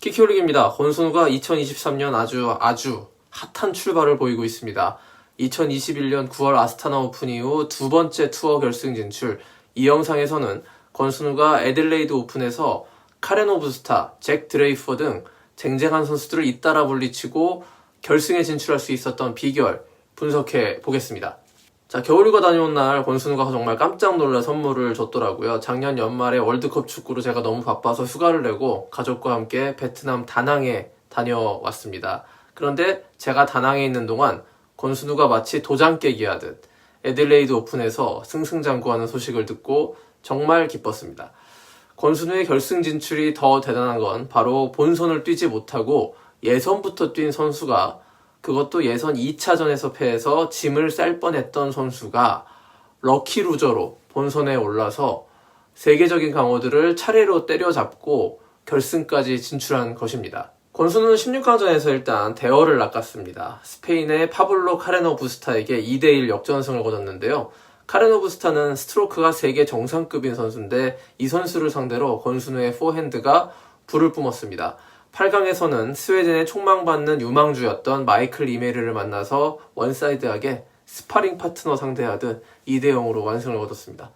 키키올릭입니다. 권순우가 2023년 아주 핫한 출발을 보이고 있습니다. 2021년 9월 아스타나 오픈 이후 두 번째 투어 결승 진출. 이 영상에서는 권순우가 애들레이드 오픈에서 카렌 오브스타, 잭 드레이퍼 등 쟁쟁한 선수들을 잇따라 물리치고 결승에 진출할 수 있었던 비결 분석해 보겠습니다. 자, 겨울휴가 다녀온 날 권순우가 정말 깜짝 놀라 선물을 줬더라고요. 작년 연말에 월드컵 축구로 제가 너무 바빠서 휴가를 내고 가족과 함께 베트남 다낭에 다녀왔습니다. 그런데 제가 다낭에 있는 동안 권순우가 마치 도장 깨기 하듯 애들레이드 오픈에서 승승장구하는 소식을 듣고 정말 기뻤습니다. 권순우의 결승 진출이 더 대단한 건 바로 본선을 뛰지 못하고 예선부터 뛴 선수가, 그것도 예선 2차전에서 패해서 짐을 쌀 뻔했던 선수가 럭키루저로 본선에 올라서 세계적인 강호들을 차례로 때려잡고 결승까지 진출한 것입니다. 권순우는 16강전에서 일단 대어를 낚았습니다. 스페인의 파블로 카레노 부스타에게 2대1 역전승을 거뒀는데요. 카레노 부스타는 스트로크가 세계 정상급인 선수인데 이 선수를 상대로 권순우의 포핸드가 불을 뿜었습니다. 8강에서는 스웨덴의 촉망받는 유망주였던 마이클 리메르를 만나서 원사이드하게 스파링 파트너 상대하듯 2대0으로 완승을 거뒀습니다.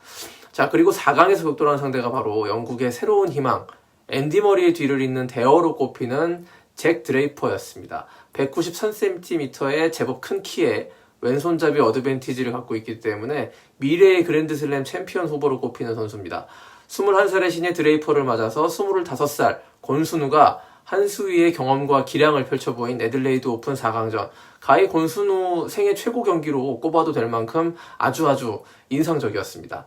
자, 그리고 4강에서 격돌한 상대가 바로 영국의 새로운 희망, 앤디 머리의 뒤를 잇는 대어로 꼽히는 잭 드레이퍼였습니다. 193cm의 제법 큰 키에 왼손잡이 어드밴티지를 갖고 있기 때문에 미래의 그랜드슬램 챔피언 후보로 꼽히는 선수입니다. 21살의 신예 드레이퍼를 맞아서 25살 권순우가 한 수위의 경험과 기량을 펼쳐 보인 애들레이드 오픈 4강전. 가히 권순우 생애 최고 경기로 꼽아도 될 만큼 아주 인상적이었습니다.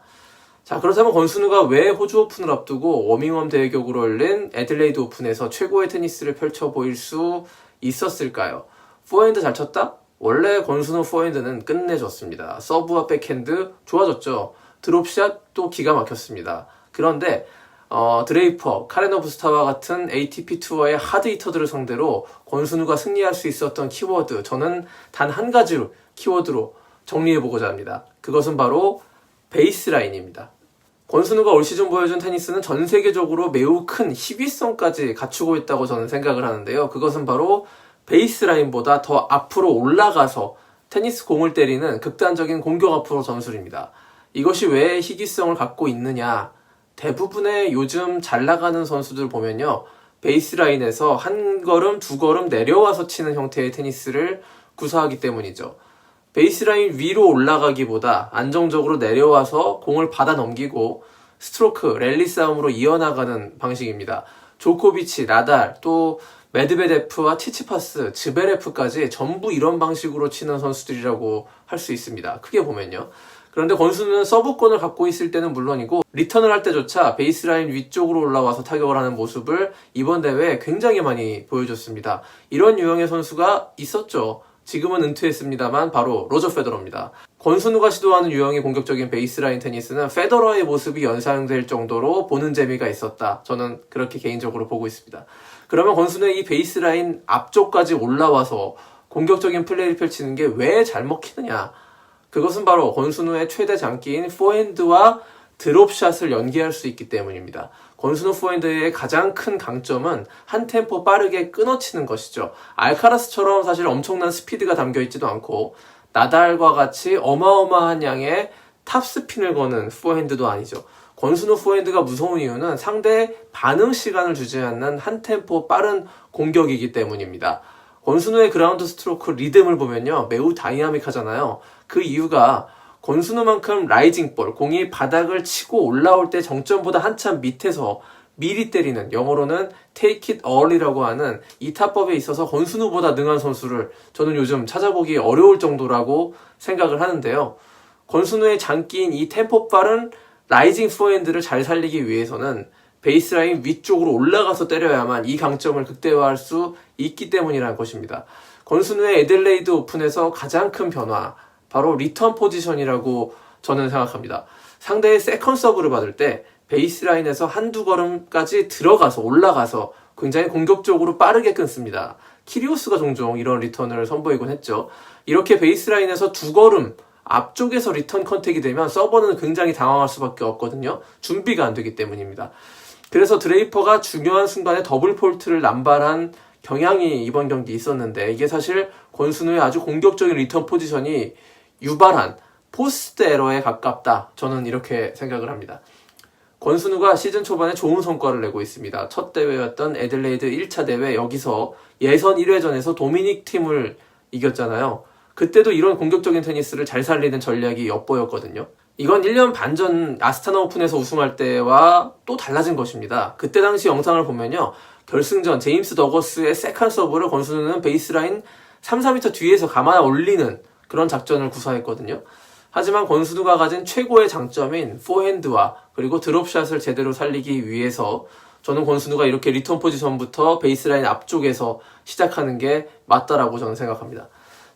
자, 그렇다면 권순우가 왜 호주 오픈을 앞두고 워밍업 대격으로 열린 애들레이드 오픈에서 최고의 테니스를 펼쳐 보일 수 있었을까요? 포핸드 잘 쳤다? 원래 권순우 포핸드는 끝내줬습니다. 서브와 백핸드 좋아졌죠. 드롭샷도 기가 막혔습니다. 그런데 드레이퍼, 카렌 오브스타와 같은 ATP 투어의 하드 히터들을 상대로 권순우가 승리할 수 있었던 키워드, 저는 단 한 가지로 키워드로 정리해보고자 합니다. 그것은 바로 베이스라인입니다. 권순우가 올 시즌 보여준 테니스는 전 세계적으로 매우 큰 희귀성까지 갖추고 있다고 저는 생각을 하는데요. 그것은 바로 베이스라인보다 더 앞으로 올라가서 테니스 공을 때리는 극단적인 공격 앞으로 전술입니다. 이것이 왜 희귀성을 갖고 있느냐? 대부분의 요즘 잘 나가는 선수들 보면요, 베이스라인에서 한 걸음, 두 걸음 내려와서 치는 형태의 테니스를 구사하기 때문이죠. 베이스라인 위로 올라가기보다 안정적으로 내려와서 공을 받아 넘기고 스트로크, 랠리 싸움으로 이어나가는 방식입니다. 조코비치, 나달, 또 메드베데프와 치치파스, 즈베레프까지 전부 이런 방식으로 치는 선수들이라고 할 수 있습니다. 크게 보면요. 그런데 권순우는 서브권을 갖고 있을 때는 물론이고 리턴을 할 때조차 베이스라인 위쪽으로 올라와서 타격을 하는 모습을 이번 대회에 굉장히 많이 보여줬습니다. 이런 유형의 선수가 있었죠. 지금은 은퇴했습니다만 바로 로저 페더러입니다. 권순우가 시도하는 유형의 공격적인 베이스라인 테니스는 페더러의 모습이 연상될 정도로 보는 재미가 있었다. 저는 그렇게 개인적으로 보고 있습니다. 그러면 권순우의 이 베이스라인 앞쪽까지 올라와서 공격적인 플레이를 펼치는 게 왜 잘 먹히느냐? 그것은 바로 권순우의 최대 장기인 포핸드와 드롭샷을 연계할 수 있기 때문입니다. 권순우 포핸드의 가장 큰 강점은 한 템포 빠르게 끊어치는 것이죠. 알카라스처럼 사실 엄청난 스피드가 담겨있지도 않고 나달과 같이 어마어마한 양의 탑스핀을 거는 포핸드도 아니죠. 권순우 포핸드가 무서운 이유는 상대의 반응 시간을 주지 않는 한 템포 빠른 공격이기 때문입니다. 권순우의 그라운드 스트로크 리듬을 보면요, 매우 다이나믹하잖아요. 그 이유가 권순우만큼 라이징 볼, 공이 바닥을 치고 올라올 때 정점보다 한참 밑에서 미리 때리는, 영어로는 take it early라고 하는 이 타법에 있어서 권순우보다 능한 선수를 저는 요즘 찾아보기 어려울 정도라고 생각을 하는데요. 권순우의 장기인 이 템포 빠른 라이징 포핸드를 잘 살리기 위해서는 베이스라인 위쪽으로 올라가서 때려야만 이 강점을 극대화할 수 있기 때문이라는 것입니다. 권순우의 애들레이드 오픈에서 가장 큰 변화, 바로 리턴 포지션이라고 저는 생각합니다. 상대의 세컨 서브를 받을 때 베이스라인에서 한두 걸음까지 들어가서 올라가서 굉장히 공격적으로 빠르게 끊습니다. 키리오스가 종종 이런 리턴을 선보이곤 했죠. 이렇게 베이스라인에서 두 걸음 앞쪽에서 리턴 컨택이 되면 서버는 굉장히 당황할 수밖에 없거든요. 준비가 안 되기 때문입니다. 그래서 드레이퍼가 중요한 순간에 더블 폴트를 남발한 경향이 이번 경기 있었는데 이게 사실 권순우의 아주 공격적인 리턴 포지션이 유발한 포스트 에러에 가깝다. 저는 이렇게 생각을 합니다. 권순우가 시즌 초반에 좋은 성과를 내고 있습니다. 첫 대회였던 애들레이드 1차 대회 여기서 예선 1회전에서 도미닉 팀을 이겼잖아요. 그때도 이런 공격적인 테니스를 잘 살리는 전략이 엿보였거든요. 이건 1년 반 전 아스타나 오픈에서 우승할 때와 또 달라진 것입니다. 그때 당시 영상을 보면요. 결승전 제임스 더거스의 세컨 서브를 권순우는 베이스라인 3, 4m 뒤에서 감아 올리는 그런 작전을 구사했거든요. 하지만 권순우가 가진 최고의 장점인 포핸드와 그리고 드롭샷을 제대로 살리기 위해서 저는 권순우가 이렇게 리턴 포지션부터 베이스라인 앞쪽에서 시작하는 게 맞다라고 저는 생각합니다.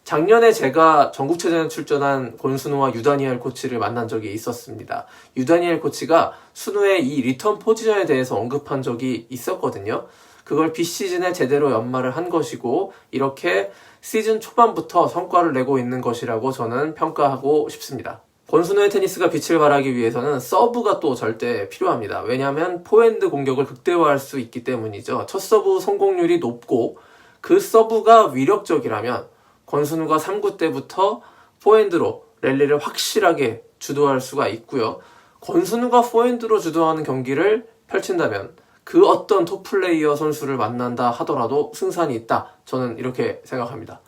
작년에 제가 전국체전에 출전한 권순우와 유다니엘 코치를 만난 적이 있었습니다. 유다니엘 코치가 순우의 이 리턴 포지션에 대해서 언급한 적이 있었거든요. 그걸 비시즌에 제대로 연마를 한 것이고 이렇게 시즌 초반부터 성과를 내고 있는 것이라고 저는 평가하고 싶습니다. 권순우의 테니스가 빛을 발하기 위해서는 서브가 또 절대 필요합니다. 왜냐하면 포핸드 공격을 극대화할 수 있기 때문이죠. 첫 서브 성공률이 높고 그 서브가 위력적이라면 권순우가 3구 때부터 포핸드로 랠리를 확실하게 주도할 수가 있고요. 권순우가 포핸드로 주도하는 경기를 펼친다면 그 어떤 톱플레이어 선수를 만난다 하더라도 승산이 있다. 저는 이렇게 생각합니다.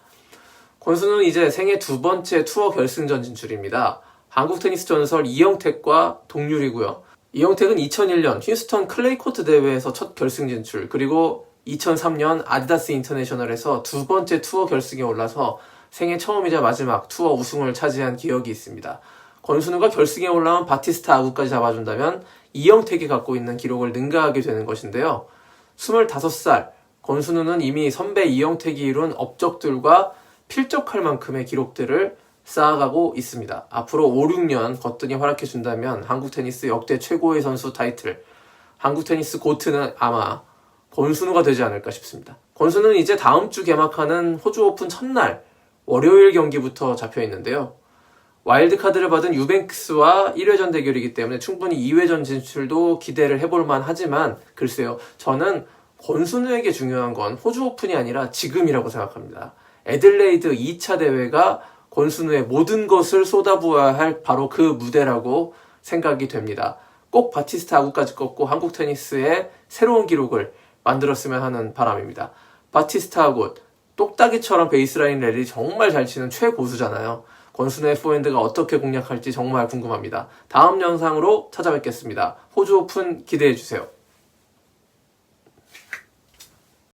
권순우는 이제 생애 두 번째 투어 결승전 진출입니다. 한국 테니스 전설 이영택과 동률이고요. 이영택은 2001년 휴스턴 클레이코트 대회에서 첫 결승 진출, 그리고 2003년 아디다스 인터내셔널에서 두 번째 투어 결승에 올라서 생애 처음이자 마지막 투어 우승을 차지한 기억이 있습니다. 권순우가 결승에 올라온 바티스타 아구까지 잡아준다면 이영택이 갖고 있는 기록을 능가하게 되는 것인데요. 25살, 권순우는 이미 선배 이영택이 이룬 업적들과 필적할 만큼의 기록들을 쌓아가고 있습니다. 앞으로 5, 6년 거뜬히 활약해준다면 한국 테니스 역대 최고의 선수 타이틀, 한국 테니스 고트는 아마 권순우가 되지 않을까 싶습니다. 권순우는 이제 다음 주 개막하는 호주 오픈 첫날 월요일 경기부터 잡혀 있는데요. 와일드카드를 받은 유뱅크스와 1회전 대결이기 때문에 충분히 2회전 진출도 기대를 해볼만 하지만 글쎄요. 저는 권순우에게 중요한 건 호주 오픈이 아니라 지금이라고 생각합니다. 애들레이드 2차 대회가 권순우의 모든 것을 쏟아부어야 할 바로 그 무대라고 생각이 됩니다. 꼭 바티스타 아구까지 꺾고 한국 테니스의 새로운 기록을 만들었으면 하는 바람입니다. 바티스타 아구, 똑딱이처럼 베이스라인 랠리 정말 잘 치는 최고수잖아요. 권순우의 포핸드가 어떻게 공략할지 정말 궁금합니다. 다음 영상으로 찾아뵙겠습니다. 호주 오픈 기대해주세요.